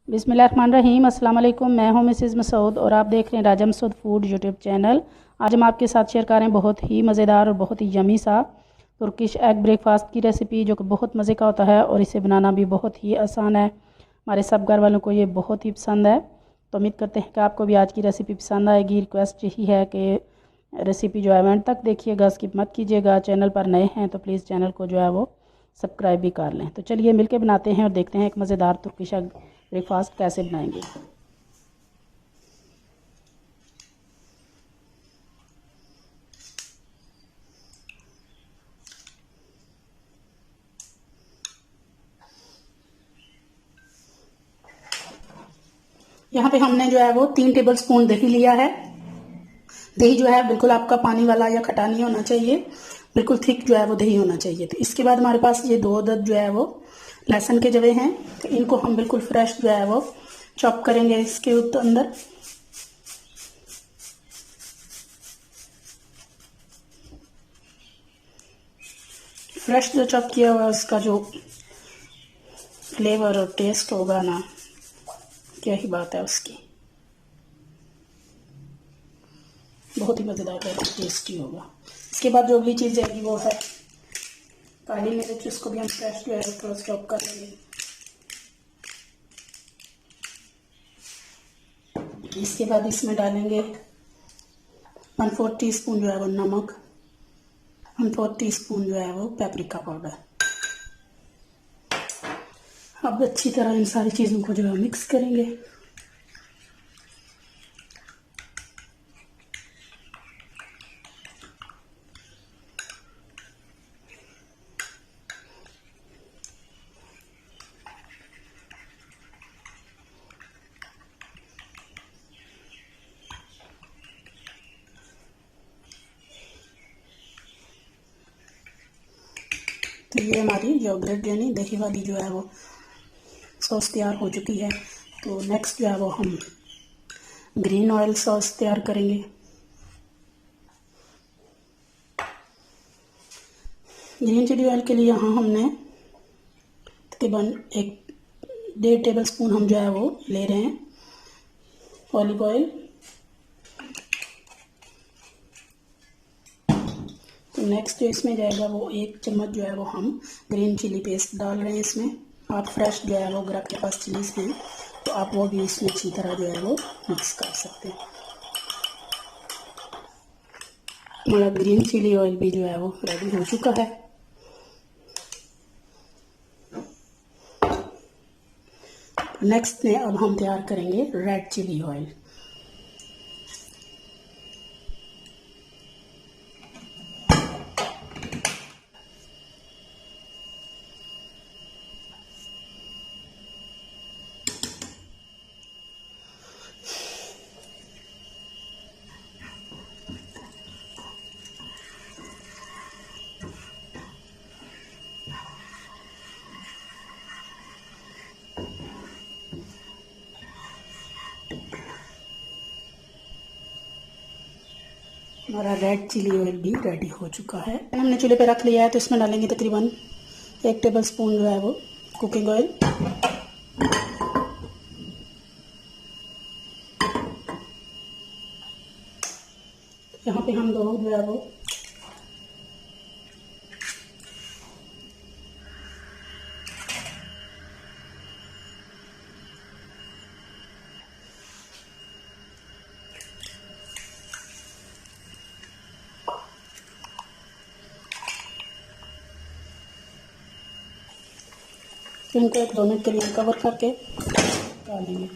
बिस्मिल्लाहिर्रहमानिर्रहीम। अस्सलाम वालेकुम। मैं हूं मिसेस मसूद और आप देख रहे हैं राजा मसूद फूड यूट्यूब चैनल। आज हम आपके साथ शेयर कर रहे हैं बहुत ही मज़ेदार और बहुत ही यमी सा तुर्किश एग ब्रेकफास्ट की रेसिपी, जो कि बहुत मज़े का होता है और इसे बनाना भी बहुत ही आसान है। हमारे सब घर वालों को ये बहुत ही पसंद है, तो उम्मीद करते हैं कि आपको भी आज की रेसिपी पसंद आएगी। रिक्वेस्ट यही है कि रेसिपी जो है एंड तक देखिएगा, स्किप मत कीजिएगा। चैनल पर नए हैं तो प्लीज़ चैनल को जो है वो सब्सक्राइब भी कर लें। तो चलिए मिलके बनाते हैं और देखते हैं एक मज़ेदार तुर्किश एग ब्रेकफास्ट कैसे बनाएंगे। यहाँ पे हमने जो है वो 3 टेबल स्पून दही लिया है। दही जो है बिल्कुल आपका पानी वाला या खटा नहीं होना चाहिए, बिल्कुल थिक जो है वो दही होना चाहिए। तो इसके बाद हमारे पास ये 2 अदद जो है वो लहसुन के जवे हैं, तो इनको हम बिल्कुल फ्रेश जो है वो चॉप करेंगे इसके अंदर। फ्रेश जो चॉप किया हुआ है उसका जो फ्लेवर और टेस्ट होगा ना, क्या ही बात है उसकी, बहुत ही मज़ेदार, बहुत ही टेस्टी होगा। इसके बाद जो अगली चीज़ जाएगी वो है काली मिर्च, उसको भी हम फ्रेश जो है थोड़ा चॉप कर लेंगे। इसके बाद इसमें डालेंगे 1/4 टीस्पून जो है वो नमक, 1/4 टीस्पून जो है वो पेपरिका पाउडर। अब अच्छी तरह इन सारी चीज़ों को जो है मिक्स करेंगे। तो ये हमारी योगर्ट यानी दही वाली जो है वो सॉस तैयार हो चुकी है। तो नेक्स्ट जो है वो हम ग्रीन ऑयल सॉस तैयार करेंगे। ग्रीन चिली ऑयल के लिए यहाँ हमने तकरीबन 1.5 टेबल स्पून हम जो है वो ले रहे हैं ऑलिव ऑयल। तो नेक्स्ट जो इसमें जाएगा वो 1 चम्मच जो है वो हम ग्रीन चिली पेस्ट डाल रहे हैं इसमें। आप फ्रेश जो है वो अगर आपके पास चिलीज हैं तो आप वो भी इसमें अच्छी तरह जो है वो मिक्स कर सकते हैं। हमारा ग्रीन चिली ऑयल भी जो है वो रेडी हो चुका है। नेक्स्ट में अब हम तैयार करेंगे रेड चिली ऑयल। हमारा रेड चिली ऑयल भी रेडी हो चुका है। हमने चूल्हे पे रख लिया है, तो इसमें डालेंगे तकरीबन 1 टेबल स्पून जो है वो कुकिंग ऑयल। यहाँ पे हम दो जो है वो इनको 1-2 मिनट के लिए कवर करके डालेंगे।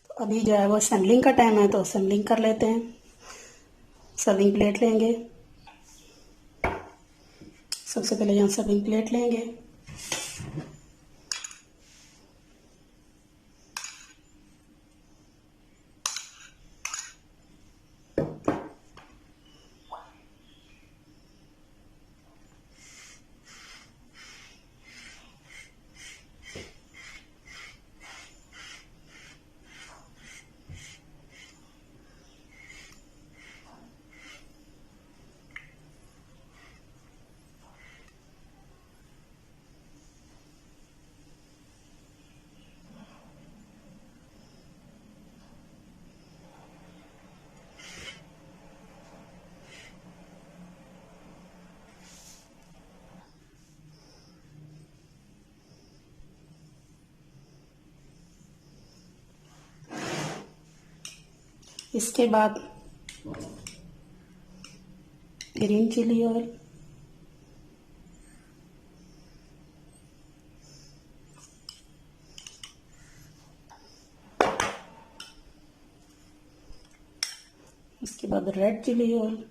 अभी जो है वो असेंबलिंग का टाइम है, तो असेंबलिंग कर लेते हैं। सर्विंग प्लेट लेंगे, सबसे पहले यहाँ सर्विंग प्लेट लेंगे। इसके बाद ग्रीन चिली ऑयल, इसके बाद रेड चिली ऑयल,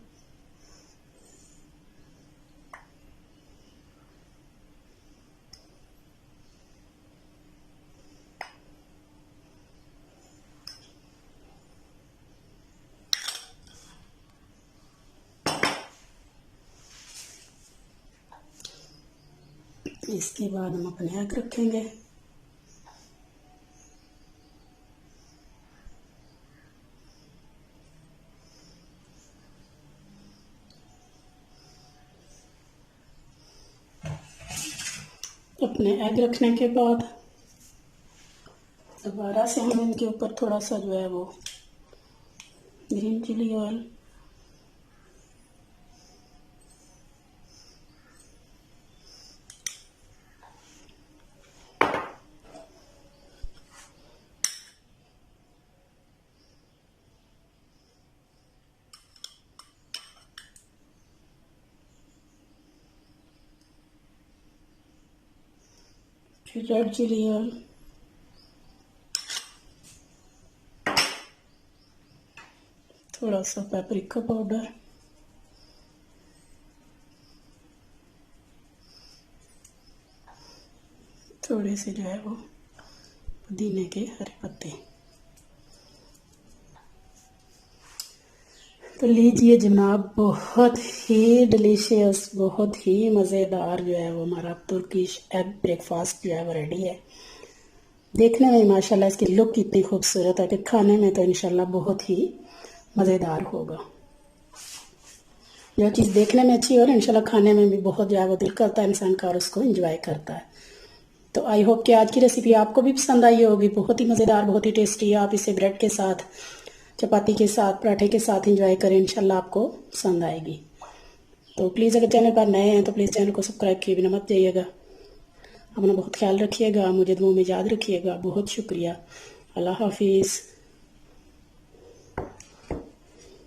इसके बाद हम अपने एग रखेंगे। अपने एग रखने के बाद दोबारा से हम इनके ऊपर थोड़ा सा जो है वो ग्रीन चिली ऑयल, फिर रेड चिली ऑयल, थोड़ा सा पेपरिका पाउडर, थोड़े से जो है वो पुदीने के हरे पत्ते। तो लीजिए जनाब, बहुत ही डिलीशियस, बहुत ही मज़ेदार जो है वो हमारा तुर्किश एग ब्रेकफास्ट जो है वो रेडी है। देखने में माशाल्लाह इसकी लुक कितनी खूबसूरत है कि खाने में तो इंशाल्लाह बहुत ही मज़ेदार होगा। जो चीज़ देखने में अच्छी हो ना, इंशाल्लाह खाने में भी बहुत जो है वो दिल करता है इंसान का और उसको एंजॉय करता है। तो आई होप कि आज की रेसिपी आपको भी पसंद आई होगी। बहुत ही मज़ेदार, बहुत ही टेस्टी है। आप इसे ब्रेड के साथ, चपाती के साथ, पराठे के साथ एंजॉय करें, इंशाल्लाह आपको पसंद आएगी। तो प्लीज़ अगर चैनल पर नए हैं तो प्लीज़ चैनल को सब्सक्राइब किए बिना मत जाइएगा। अपना बहुत ख्याल रखिएगा, मुझे दुआ में याद रखिएगा। बहुत शुक्रिया। अल्लाह हाफिज़।